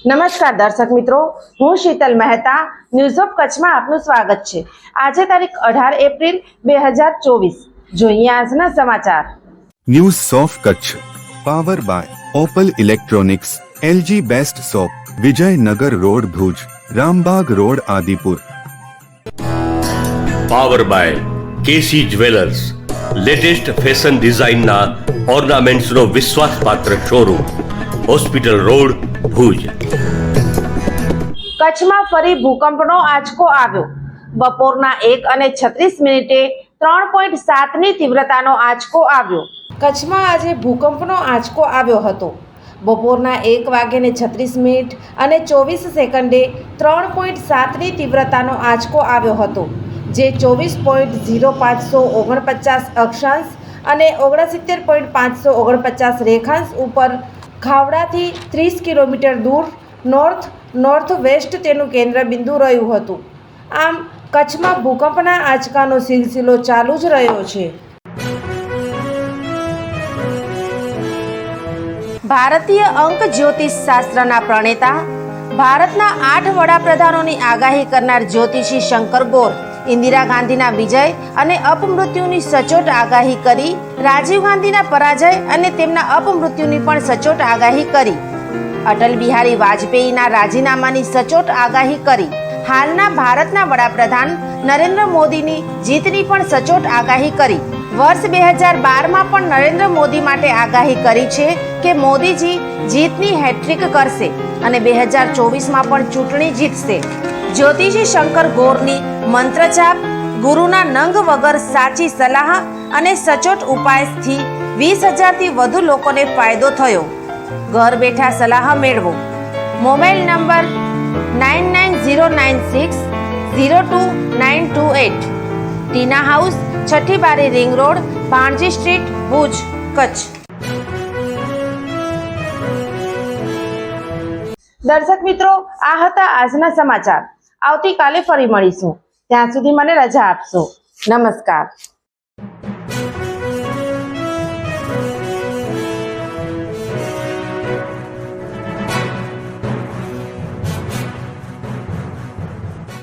નમસ્કાર દર્શક મિત્રો, હું શીતલ મહેતા ન્યૂઝ ઓફ કચ્છમાં આપનું સ્વાગત છે। આજે તારીખ 18 એપ્રિલ 2024। જોઈએ આજના સમાચાર। News of Kutch power by Opal electronics, LG best shop, Vijaynagar road Bhuj, Rambagh road Adipur. Power by KC jewellers, latest fashion ડિઝાઇનના ઓર્નામેન્ટ્સનો વિશ્વાસપાત્ર શોરૂમ, હોસ્પિટલ રોડ ભુજ। કચ્છમાં ફરી ભૂકંપનો આંચકો આવ્યો। બપોરના 1:36 3.7ની તીવ્રતાનો આંચકો આવ્યો। કચ્છમાં આજે ભૂકંપનો આંચકો આવ્યો હતો। બપોરના 1:36 અને 24 3.7ની તીવ્રતાનો આંચકો આવ્યો હતો, જે 24.0549 અક્ષાંશ અને 69.549 રેખાંશ ઉપર ખાવડાથી 30 કિલોમીટર દૂર નોર્થ વેસ્ટ તેનું કેન્દ્ર બિંદુ રહ્યું હતું। આમ કચ્છમાં ભૂકંપના આંચકાનો સિલસિલો ચાલુ જ રહ્યો છે। ભારતીય અંક જ્યોતિષ શાસ્ત્રના પ્રણેતા, ભારતના 8 વડાપ્રધાનોની આગાહી કરનાર જ્યોતિષી શંકર ગોર ઇન્દિરા ગાંધીના વિજય અને અપમૃત્યુની સચોટ આગાહી કરી, રાજીવ ગાંધીના પરાજય અને તેમના અપમૃત્યુની પણ સચોટ આગાહી કરી, અટલ બિહારી વાજપેયીના રાજીનામાની સચોટ આગાહી કરી, હાલના ભારતના વડાપ્રધાન નરેન્દ્ર મોદીની જીતની પણ સચોટ આગાહી કરી, વર્ષ 2012માં પણ નરેન્દ્ર મોદી માટે આગાહી કરી છે કે મોદીજી જીતની હેટ્રિક કરશે અને 2024માં પણ ચૂંટણી જીતશે। જ્યોતિષી શંકર ગોરની મંત્રજાપ, ગુરુના નંગ વગર સાચી સલાહ અને સચોટ ઉપાયથી 20,000થી વધુ લોકોને ફાયદો થયો। ઘર બેઠા સલાહ મેળવો। Mobile number 9909602928। ટીના હાઉસ, છઠ્ઠી બારી ring road, Bhanji street, Bhuj, Kutch. દર્શક મિત્રો, આ હતા આજના સમાચાર। આવતીકાલે ફરી મળીશું, ત્યાં સુધી મને રજા આપશો। નમસ્કાર।